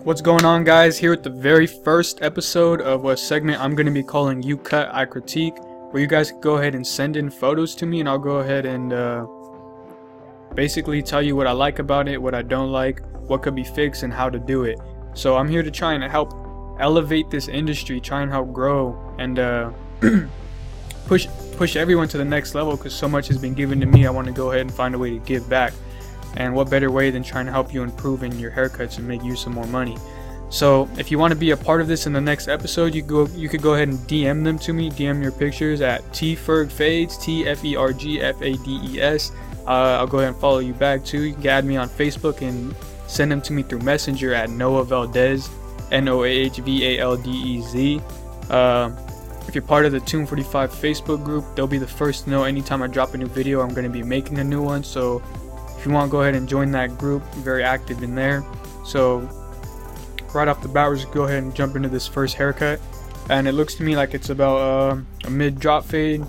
What's going on, guys? Here with the very first episode of a segment I'm going to be calling You Cut, I Critique, where you guys can go ahead and send in photos to me and I'll go ahead and basically tell you what I like about it, what I don't like, what could be fixed, and how to do it. So I'm here to try and help elevate this industry, try and help grow and push everyone to the next level, because so much has been given to me. I want to go ahead and find a way to give back. And what better way than trying to help you improve in your haircuts and make you some more money. So if you want to be a part of this in the next episode, you could go ahead and DM them to me. DM your pictures at tfergfades, TFERGFADES. I'll go ahead and follow you back too. You can add me on Facebook and send them to me through Messenger at Noah Valdez, NOAHVALDEZ. If you're part of the Tune 45 Facebook group, they'll be the first to know anytime I drop a new video. I'm going to be making a new one, so if you want, go ahead and join that group. I'm very active in there. So right off the bat, we're just go ahead and jump into this first haircut, and it looks to me like it's about a mid drop fade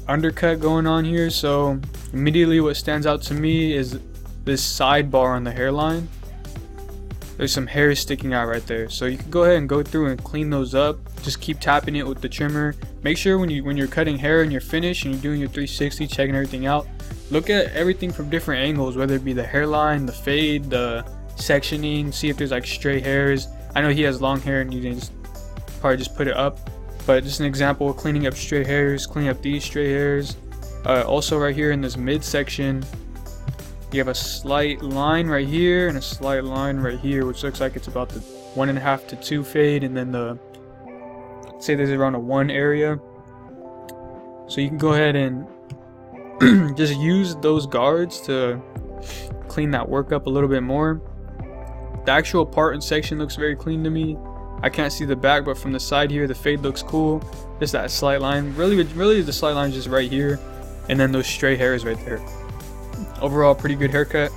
undercut going on here. So immediately what stands out to me is this sidebar on the hairline. There's some hairs sticking out right there, so you can go ahead and go through and clean those up. Just keep tapping it with the trimmer. Make sure when you're cutting hair and you're finished and you're doing your 360, checking everything out, look at everything from different angles, whether it be the hairline, the fade, the sectioning, see if there's like stray hairs. I know he has long hair and you can probably just put it up, but just an example of cleaning up stray hairs, cleaning up these stray hairs. Also right here in this midsection, you have a slight line right here and a slight line right here, which looks like it's about the 1.5 to 2 fade, and then say there's around a 1 area. So you can go ahead and just use those guards to clean that work up a little bit more. The actual part and section looks very clean to me. I can't see the back, but from the side here, the fade looks cool. Just that slight line. Really the slight line is just right here, and then those stray hairs right there. Overall, pretty good haircut.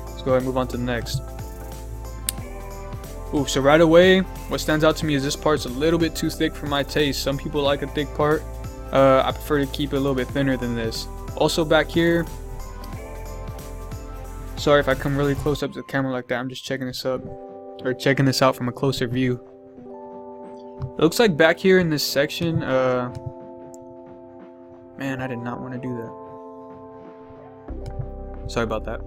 Let's go ahead and move on to the next. Ooh, so right away, what stands out to me is this part's a little bit too thick for my taste. Some people like a thick part. I prefer to keep it a little bit thinner than this. Also back here, sorry if I come really close up to the camera like that, I'm just checking this out from a closer view. It looks like back here in this section, man, I did not want to do that. Sorry about that.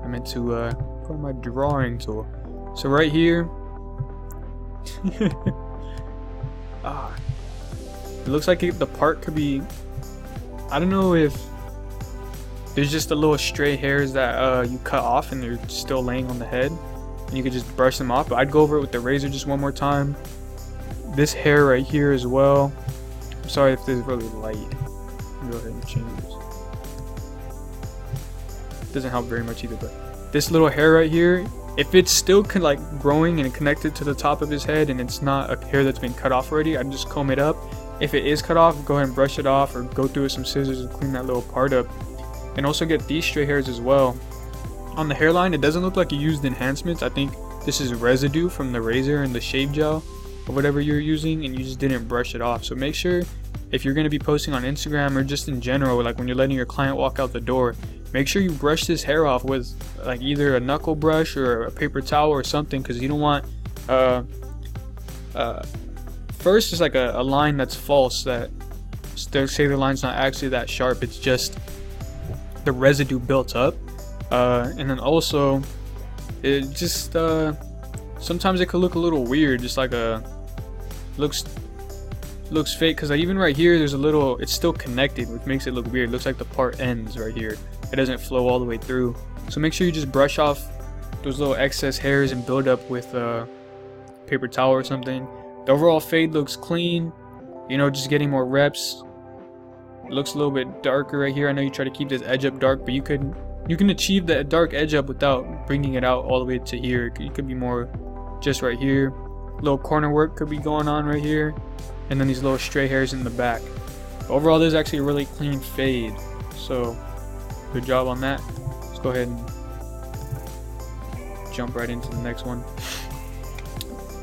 I meant to go to my drawing tool. So right here, it looks like the part could be, I don't know if there's just a little stray hairs that you cut off and they're still laying on the head, and you could just brush them off. But I'd go over it with the razor just one more time. This hair right here as well. I'm sorry if this is really light. Go ahead and change this. Doesn't help very much either, but this little hair right here, if it's still like growing and connected to the top of his head and it's not a hair that's been cut off already, I'd just comb it up. If it is cut off, go ahead and brush it off or go through with some scissors and clean that little part up. And also get these stray hairs as well. On the hairline, it doesn't look like you used enhancements. I think this is residue from the razor and the shave gel or whatever you're using, and you just didn't brush it off. So make sure, if you're going to be posting on Instagram or just in general, like when you're letting your client walk out the door, make sure you brush this hair off with like either a knuckle brush or a paper towel or something, because you don't want first just like a line that's false, that say the line's not actually that sharp, it's just the residue built up. And then also it just sometimes it could look a little weird, just like looks fake, because even right here there's a little, it's still connected, which makes it look weird. It looks like the part ends right here, it doesn't flow all the way through. So make sure you just brush off those little excess hairs and build up with a paper towel or something. The overall fade looks clean, you know, just getting more reps. It looks a little bit darker right here. I know you try to keep this edge up dark, but you can achieve that dark edge up without bringing it out all the way to here. You could be more just right here. Little corner work could be going on right here, and then these little stray hairs in the back. Overall, this is actually a really clean fade, so good job on that. Let's go ahead and jump right into the next one.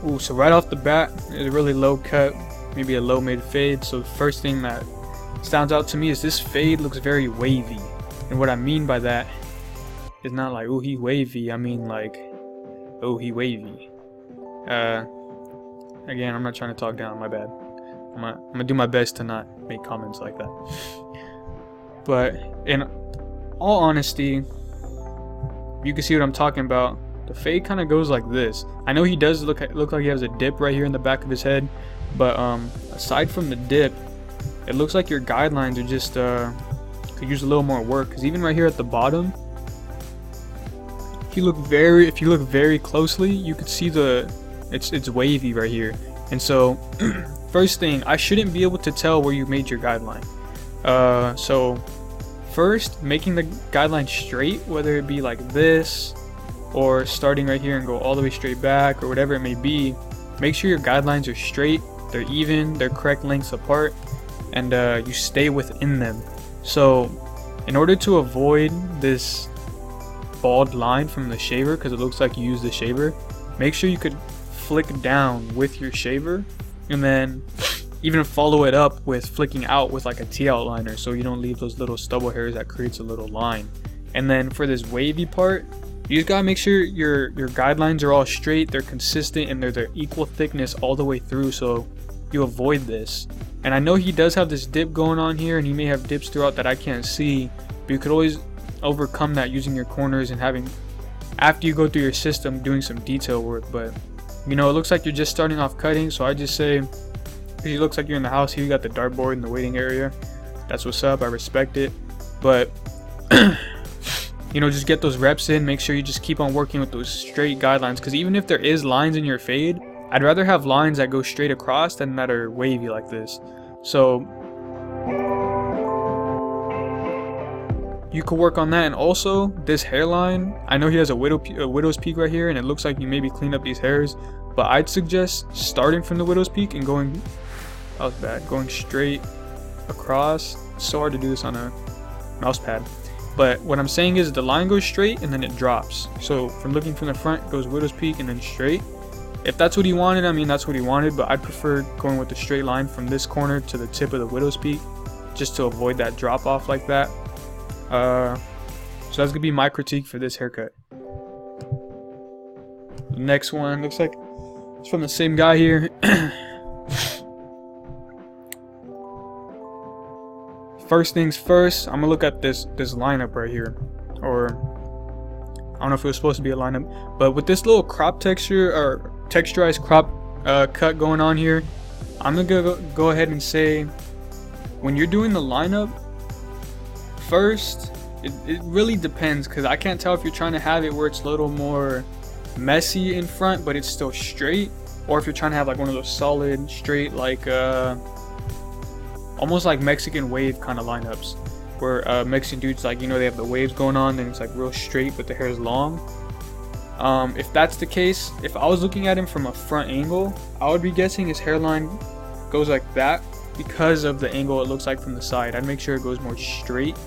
Ooh, so right off the bat, it's a really low cut, maybe a low mid fade. So the first thing that stands out to me is this fade looks very wavy. And what I mean by that is not like, ooh, he wavy. I mean like Oh, he wavy. Again, I'm not trying to talk down, my bad. I'm gonna do my best to not make comments like that. But in all honesty, you can see what I'm talking about. The fade kind of goes like this. I know he does look like he has a dip right here in the back of his head, but aside from the dip, it looks like your guidelines are just could use a little more work. Because even right here at the bottom, if you look very closely, you could see it's wavy right here. And so first thing, I shouldn't be able to tell where you made your guideline. So first, making the guideline straight, whether it be like this or starting right here and go all the way straight back or whatever it may be, make sure your guidelines are straight, they're even, they're correct lengths apart, and you stay within them. So in order to avoid this bald line from the shaver, because it looks like you use the shaver, make sure you could flick down with your shaver and then even follow it up with flicking out with like a T-outliner, so you don't leave those little stubble hairs that creates a little line. And then for this wavy part, you just gotta make sure your guidelines are all straight, they're consistent, and they're equal thickness all the way through, so you avoid this. And I know he does have this dip going on here, and he may have dips throughout that I can't see, but you could always overcome that using your corners and having, after you go through your system, doing some detail work. But you know, it looks like you're just starting off cutting, so I just say, it looks like you're in the house here, you got the dartboard in the waiting area. That's what's up, I respect it. But you know, just get those reps in, make sure you just keep on working with those straight guidelines, because even if there is lines in your fade, I'd rather have lines that go straight across than that are wavy like this. So you could work on that. And also this hairline, I know he has a widow's peak right here, and it looks like you maybe clean up these hairs, but I'd suggest starting from the widow's peak and going, that was bad, going straight across. It's so hard to do this on a mouse pad. But what I'm saying is the line goes straight and then it drops. So from looking from the front, it goes widow's peak and then straight. If that's what he wanted, I mean, that's what he wanted, but I'd prefer going with the straight line from this corner to the tip of the widow's peak, just to avoid that drop off like that. So that's gonna be my critique for this haircut. The next one looks like it's from the same guy here. First things first, I'm gonna look at this lineup right here, or I don't know if it was supposed to be a lineup, but with this little crop texture or texturized crop cut going on here, I'm gonna go ahead and say, when you're doing the lineup, first, it really depends, because I can't tell if you're trying to have it where it's a little more messy in front but it's still straight, or if you're trying to have like one of those solid straight, like almost like Mexican wave kind of lineups, where Mexican dudes, like, you know, they have the waves going on and it's like real straight but the hair is long. If that's the case, if I was looking at him from a front angle, I would be guessing his hairline goes like that because of the angle it looks like from the side. I'd make sure it goes more straight.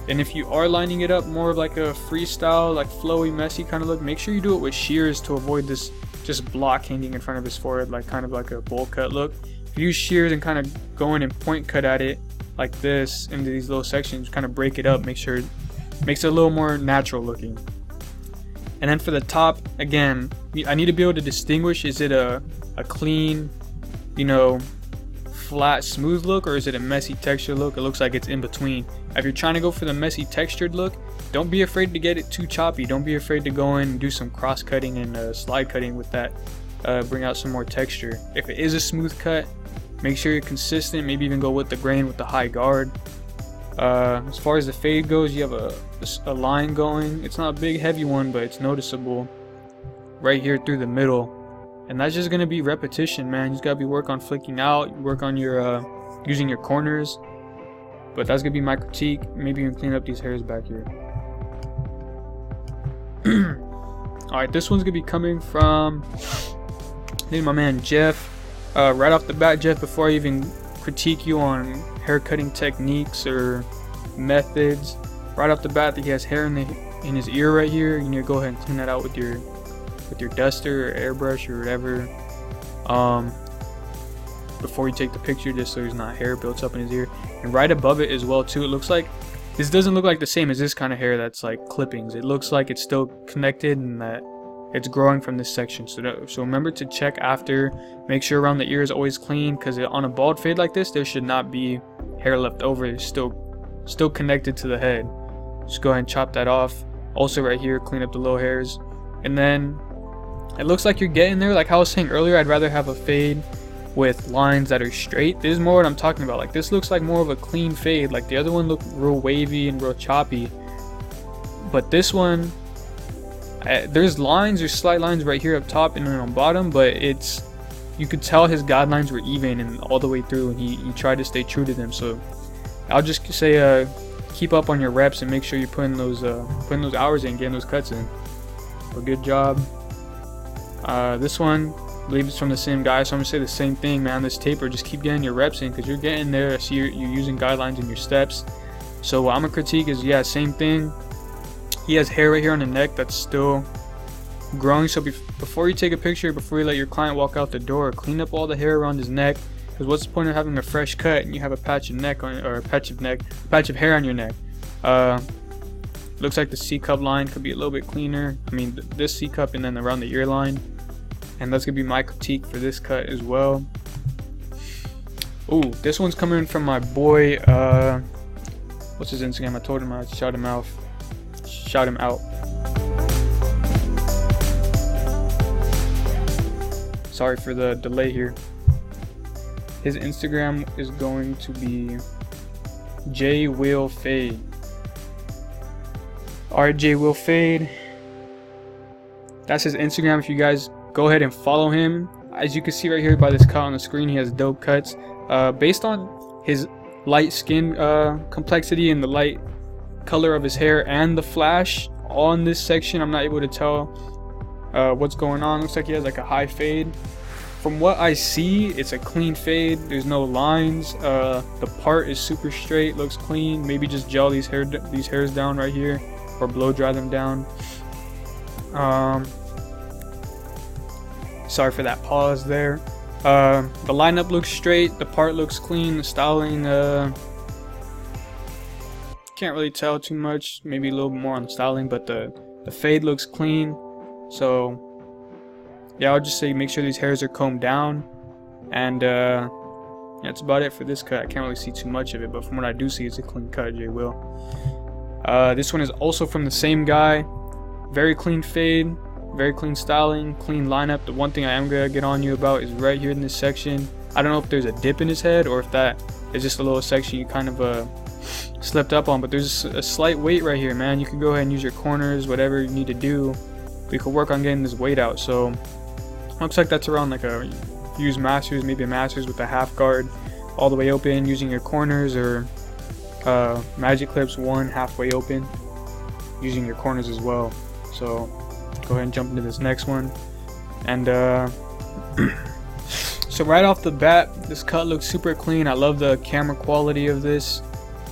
And if you are lining it up more of like a freestyle, like flowy, messy kind of look, make sure you do it with shears to avoid this just block hanging in front of his forehead, like kind of like a bowl cut look. If you use shears and kind of go in and point cut at it like this into these little sections, kind of break it up, make sure it makes it a little more natural looking. And then for the top, again, I need to be able to distinguish, is it a clean, you know, flat smooth look, or is it a messy textured look? It looks like it's in between. If you're trying to go for the messy textured look, don't be afraid to get it too choppy. Don't be afraid to go in and do some cross cutting and slide cutting with that, bring out some more texture. If it is a smooth cut, make sure you're consistent, maybe even go with the grain with the high guard. As far as the fade goes, you have a line going. It's not a big heavy one, but it's noticeable right here through the middle. And that's just gonna be repetition, man. You just gotta work on flicking out, work on your using your corners. But that's gonna be my critique. Maybe you can clean up these hairs back here. Alright, this one's gonna be coming from, I think, my man Jeff. Right off the bat, Jeff, before I even critique you on hair cutting techniques or methods, right off the bat, that he has hair in his ear right here. You need to go ahead and clean that out with your duster or airbrush or whatever, before you take the picture, just so there's not hair built up in his ear. And right above it as well too, it looks like this doesn't look like the same as this kind of hair that's like clippings. It looks like it's still connected and that it's growing from this section. So remember to check after, make sure around the ear is always clean, because on a bald fade like this, there should not be hair left over. It's still connected to the head. Just go ahead and chop that off. Also right here, clean up the low hairs. And then it looks like you're getting there. Like I was saying earlier, I'd rather have a fade with lines that are straight. This is more what I'm talking about. Like this looks like more of a clean fade. Like the other one looked real wavy and real choppy, but this one, there's slight lines right here up top and then on bottom, but you could tell his guidelines were even and all the way through, and he tried to stay true to them. So I'll just say keep up on your reps and make sure you're putting those hours in, getting those cuts in. Well, good job. This one, I believe it's from the same guy, so I'm gonna say the same thing, man. This taper, just keep getting your reps in, because you're getting there. I see you're using guidelines in your steps. So what I'm gonna critique is, yeah, same thing. He has hair right here on the neck that's still growing. So before you take a picture, before you let your client walk out the door, clean up all the hair around his neck. Because what's the point of having a fresh cut and you have a patch of patch of hair on your neck? Looks like the C cup line could be a little bit cleaner. I mean, this C cup and then around the ear line. And that's gonna be my critique for this cut as well. Ooh, this one's coming from my boy. What's his Instagram? I told him I'd shout him out. Sorry for the delay here. His Instagram is going to be JWillFade. Alright, JWillFade. That's his Instagram. If you guys go ahead and follow him. As you can see right here by this cut on the screen, he has dope cuts. Based on his light skin complexity and the light color of his hair and the flash on this section, I'm not able to tell what's going on. Looks like he has like a high fade. From what I see, it's a clean fade. There's no lines. The part is super straight, looks clean. Maybe just gel these hairs down right here, or blow dry them down. Sorry for that pause there. The lineup looks straight. The part looks clean. The styling, can't really tell too much. Maybe a little bit more on the styling, but the fade looks clean. So yeah, I'll just say make sure these hairs are combed down. And yeah, that's about it for this cut. I can't really see too much of it, but from what I do see, it's a clean cut, JWill. This one is also from the same guy. Very clean fade, very clean styling, clean lineup. The one thing I am gonna get on you about is right here in this section. I don't know if there's a dip in his head or if that is just a little section you kind of slipped up on, but there's a slight weight right here, man. You can go ahead and use your corners, whatever you need to do. We could work on getting this weight out. So looks like that's around like a use masters, maybe a masters with a half guard all the way open, using your corners, or magic clips one halfway open, using your corners as well. So go ahead and jump into this next one. And so right off the bat, this cut looks super clean. I love the camera quality of this.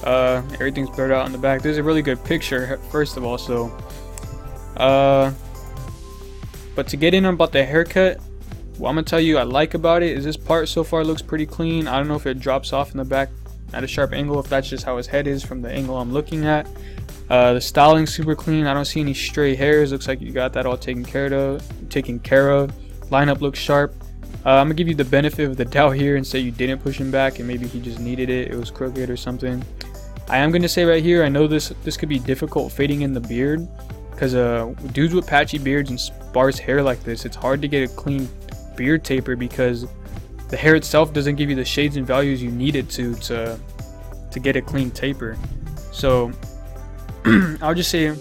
Everything's blurred out in the back. There's a really good picture, first of all. So but to get in about the haircut, what I'm gonna tell you I like about it is this part so far looks pretty clean. I don't know if it drops off in the back at a sharp angle, if that's just how his head is from the angle I'm looking at. The styling's super clean. I don't see any stray hairs. Looks like you got that all taken care of. Lineup looks sharp. I'm gonna give you the benefit of the doubt here and say you didn't push him back and maybe he just needed it. It was crooked or something. I am gonna say right here, I know this could be difficult fading in the beard, because dudes with patchy beards and sparse hair like this, it's hard to get a clean beard taper because the hair itself doesn't give you the shades and values you need it to get a clean taper. So I'll just say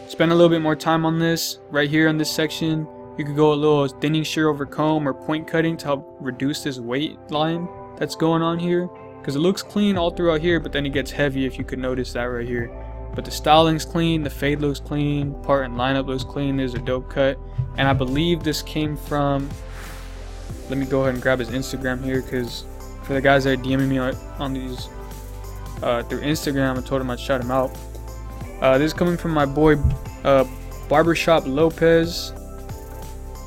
spend a little bit more time on this right here on this section. You could go a little thinning shear over comb or point cutting to help reduce this weight line that's going on here, because it looks clean all throughout here, but then it gets heavy, if you could notice that right here. But the styling's clean, the fade looks clean, part and lineup looks clean. There's a dope cut, and I believe this came from, let me go ahead and grab his Instagram here, because for the guys that are DMing me on these through Instagram, I told him I'd shout him out. This is coming from my boy Barbershop Lopez.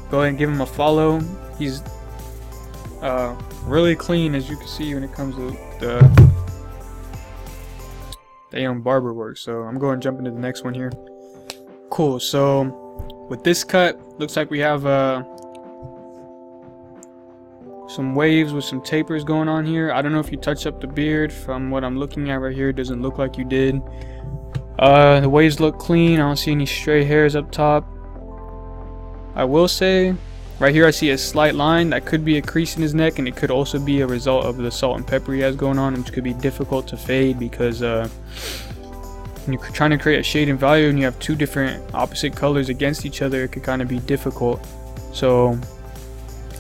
Go ahead and give him a follow. He's really clean, as you can see when it comes to they own barber work. So I'm going to jump into the next one here. Cool. So with this cut, looks like we have some waves with some tapers going on here. I don't know if you touched up the beard. From what I'm looking at right here, it doesn't look like you did. The waves look clean. I don't see any stray hairs up top. I will say right here I see a slight line that could be a crease in his neck, and it could also be a result of the salt and pepper he has going on, which could be difficult to fade because when you're trying to create a shade and value and you have two different opposite colors against each other, it could kind of be difficult. So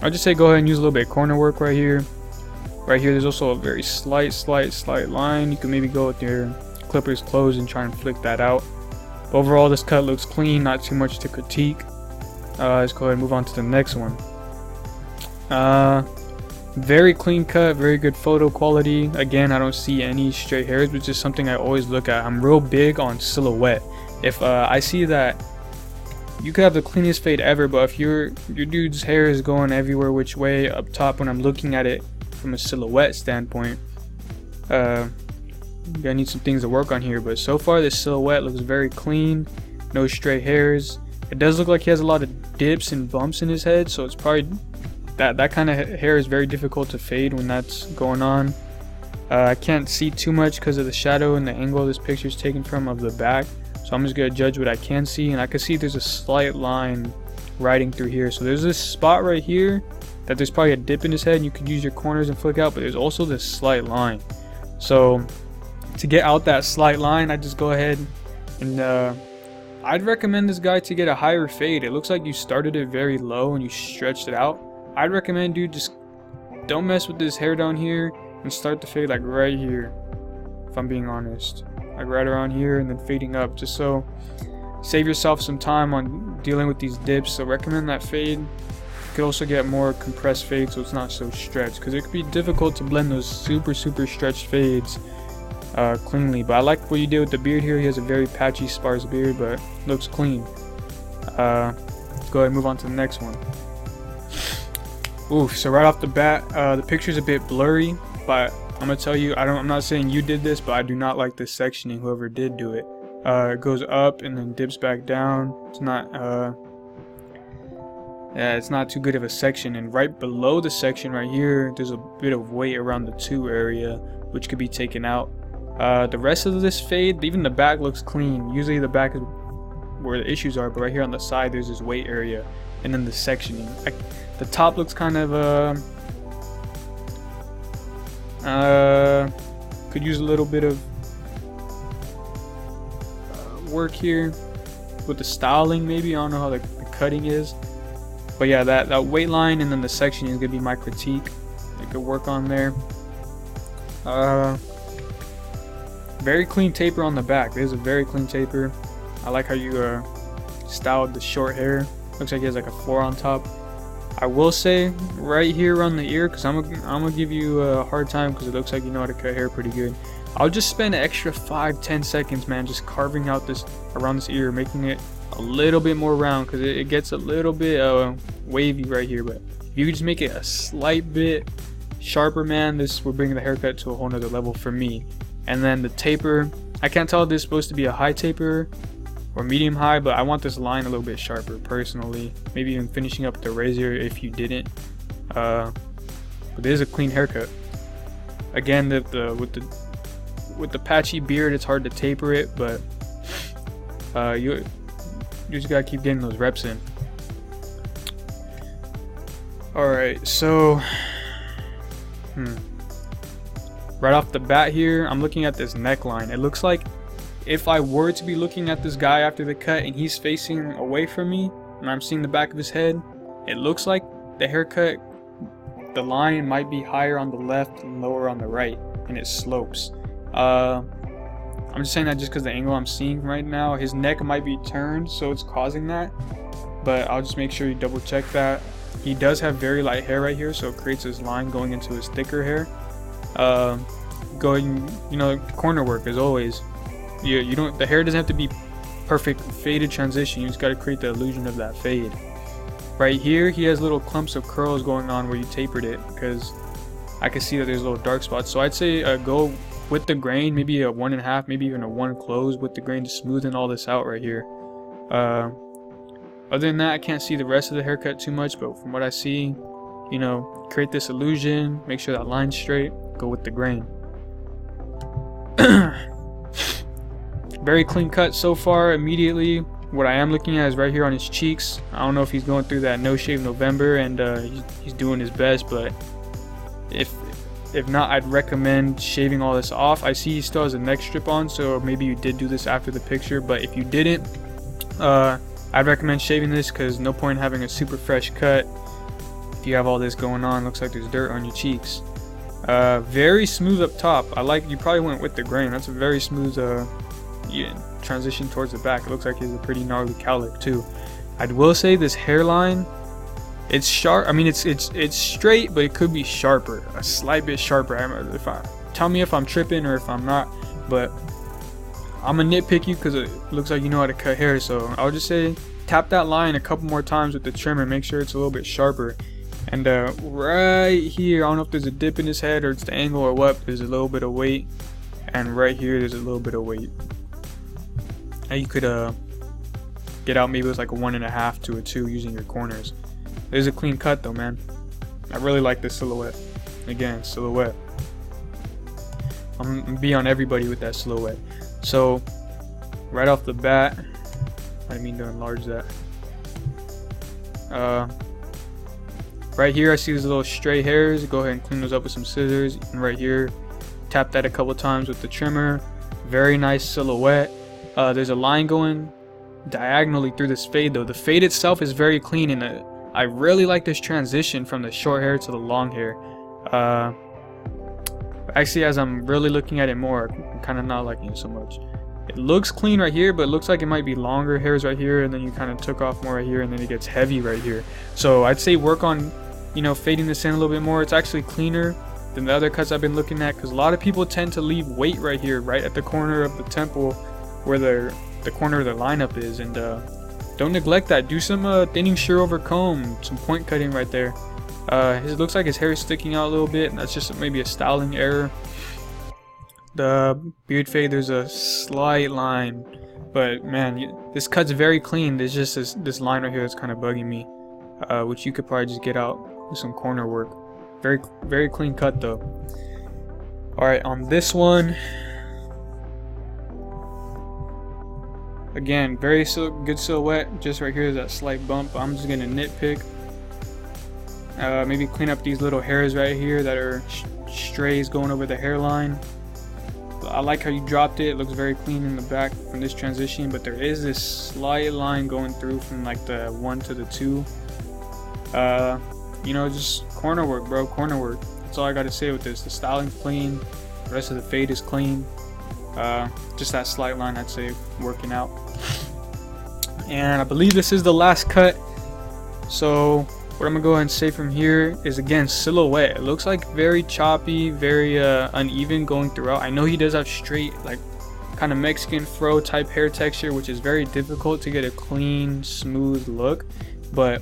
I'll just say go ahead and use a little bit of corner work right here. Right here there's also a very slight line. You can maybe go with your clippers closed and try and flick that out. Overall this cut looks clean, not too much to critique. Let's go ahead and move on to the next one. Very clean cut, very good photo quality. Again, I don't see any stray hairs, which is something I always look at. I'm real big on silhouette. If I see that you could have the cleanest fade ever, but if your dude's hair is going everywhere which way up top when I'm looking at it from a silhouette standpoint, I need some things to work on here. But so far this silhouette looks very clean, no stray hairs. It does look like he has a lot of dips and bumps in his head, so it's probably that kind of hair is very difficult to fade when that's going on. I can't see too much because of the shadow and the angle this picture is taken from of the back. So I'm just going to judge what I can see, and I can see there's a slight line riding through here. So there's this spot right here that there's probably a dip in his head and you could use your corners and flick out, but there's also this slight line. So to get out that slight line, I just go ahead and I'd recommend this guy to get a higher fade. It looks like you started it very low and you stretched it out. I'd recommend, dude, just don't mess with this hair down here and start the fade like right here, if I'm being honest. Like right around here and then fading up, just so save yourself some time on dealing with these dips. So recommend that fade. You could also get more compressed fade so it's not so stretched, because it could be difficult to blend those super stretched fades cleanly. But I like what you did with the beard here. He has a very patchy, sparse beard, but looks clean. Let's go ahead and move on to the next one. Oof, so right off the bat, the picture's a bit blurry, but I'm gonna tell you, I'm not saying you did this, but I do not like this sectioning, whoever did do it. It goes up and then dips back down. It's not yeah, it's not too good of a section. And right below the section right here, there's a bit of weight around the 2 area, which could be taken out. The rest of this fade, even the back looks clean. Usually the back is where the issues are, but right here on the side there's this weight area, and then the sectioning. The top looks kind of could use a little bit of work here with the styling maybe. I don't know how the cutting is, but yeah, that weight line and then the sectioning is gonna be my critique. I could work on there. Very clean taper on the back. There's a very clean taper. I like how you styled the short hair. Looks like he has like a 4 on top. I will say right here around the ear, because I'm gonna give you a hard time because it looks like you know how to cut hair pretty good. I'll just spend an extra 5-10 seconds, man, just carving out this around this ear, making it a little bit more round, because it gets a little bit wavy right here. But if you could just make it a slight bit sharper, man, we're bringing the haircut to a whole nother level for me. And then the taper, I can't tell if this is supposed to be a high taper or medium high, but I want this line a little bit sharper personally. Maybe even finishing up the razor if you didn't. But this is a clean haircut. Again, with the patchy beard, it's hard to taper it, but you just gotta keep getting those reps in. Alright, so right off the bat here, I'm looking at this neckline. It looks like if I were to be looking at this guy after the cut and he's facing away from me and I'm seeing the back of his head, it looks like the haircut, the line might be higher on the left and lower on the right, and it slopes. I'm just saying that just because the angle I'm seeing right now, his neck might be turned, so it's causing that. But I'll just make sure you double check that. He does have very light hair right here, so it creates this line going into his thicker hair. Corner work as always. You don't. The hair doesn't have to be perfect faded transition. You just got to create the illusion of that fade. Right here, he has little clumps of curls going on where you tapered it, because I can see that there's little dark spots. So I'd say go with the grain, maybe a 1.5, maybe even a 1 close with the grain to smoothen all this out right here. Other than that, I can't see the rest of the haircut too much, but from what I see, you know, create this illusion, make sure that line's straight, go with the grain. Very clean cut so far. Immediately, what I am looking at is right here on his cheeks. I don't know if he's going through that no shave November and he's doing his best, but if not, I'd recommend shaving all this off. I see he still has a neck strip on, so maybe you did do this after the picture, but if you didn't, I'd recommend shaving this, because no point in having a super fresh cut if you have all this going on. Looks like there's dirt on your cheeks. Very smooth up top. I like, you probably went with the grain. That's a very smooth transition towards the back. It looks like he has a pretty gnarly cowlick too. I will say this hairline, it's sharp. I mean, it's straight, but it could be sharper, a slight bit sharper. Tell me if I'm tripping or if I'm not, but I'm gonna nitpick you because it looks like you know how to cut hair. So I'll just say tap that line a couple more times with the trimmer, make sure it's a little bit sharper. And right here, I don't know if there's a dip in his head or it's the angle or what, there's a little bit of weight, and right here there's a little bit of weight. And you could get out maybe it's like a 1.5 to a 2 using your corners. There's a clean cut though, man. I really like this silhouette. Again, silhouette. I'm gonna be on everybody with that silhouette. So right off the bat, I didn't mean to enlarge that. Right here I see these little stray hairs. Go ahead and clean those up with some scissors. And right here, tap that a couple times with the trimmer. Very nice silhouette. There's a line going diagonally through this fade though. The fade itself is very clean, and I really like this transition from the short hair to the long hair. Actually, as I'm really looking at it more, I'm kind of not liking it so much. It looks clean right here, but it looks like it might be longer hairs right here, and then you kind of took off more right here, and then it gets heavy right here. So I'd say work on, you know, fading this in a little bit more. It's actually cleaner than the other cuts I've been looking at, because a lot of people tend to leave weight right here, right at the corner of the temple where the corner of the lineup is, and don't neglect that. Do some thinning shear over comb, some point cutting right there. It looks like his hair is sticking out a little bit, and that's just maybe a styling error. The beard fade, there's a slight line, but man, this cut's very clean. There's just this line right here that's kind of bugging me, which you could probably just get out with some corner work. Very clean cut though. Alright, on this one, again, very good silhouette. Just right here is that slight bump. I'm just gonna nitpick. Maybe clean up these little hairs right here that are strays going over the hairline. I like how you dropped it. It looks very clean in the back from this transition, but there is this slight line going through from like the 1 to the 2. You know, just corner work, bro. Corner work. That's all I gotta say with this. The styling's clean. The rest of the fade is clean. Just that slight line, I'd say, working out. And I believe this is the last cut. So what I'm gonna go ahead and say from here is, again, silhouette. It looks like very choppy, very uneven going throughout. I know he does have straight, like, kind of Mexican fro type hair texture, which is very difficult to get a clean, smooth look. But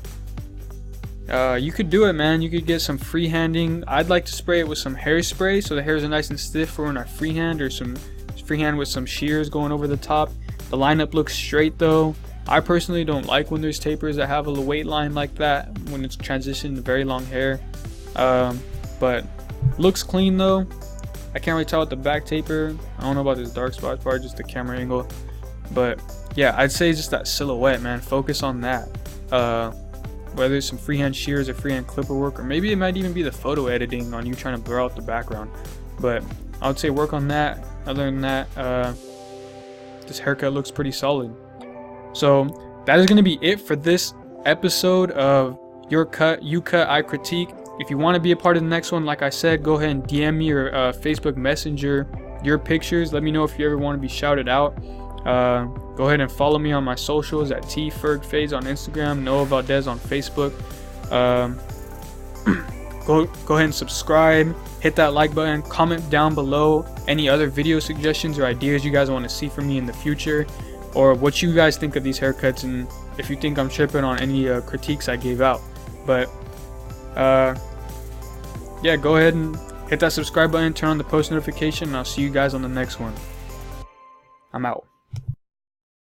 you could do it, man. You could get some freehanding. I'd like to spray it with some hairspray so the hairs are nice and stiff for when I freehand, or some freehand with some shears going over the top. The lineup looks straight though. I personally don't like when there's tapers that have a weight line like that when it's transitioned to very long hair. But looks clean though. I can't really tell with the back taper. I don't know about this dark spot part, just the camera angle. But yeah, I'd say just that silhouette, man. Focus on that. Whether it's some freehand shears or freehand clipper work, or maybe it might even be the photo editing on you trying to blur out the background. But I would say work on that. Other than that, this haircut looks pretty solid. So that is going to be it for this episode of Your Cut, You Cut, I Critique. If you want to be a part of the next one, like I said, go ahead and DM me or Facebook Messenger your pictures. Let me know if you ever want to be shouted out. Go ahead and follow me on my socials at tfergfades on Instagram, Noah Valdez on Facebook. Go ahead and subscribe, hit that like button, comment down below any other video suggestions or ideas you guys want to see from me in the future, or what you guys think of these haircuts, and if you think I'm tripping on any critiques I gave out. But yeah, go ahead and Hit that subscribe button, turn on the post notification, and I'll see you guys on the next one. I'm out.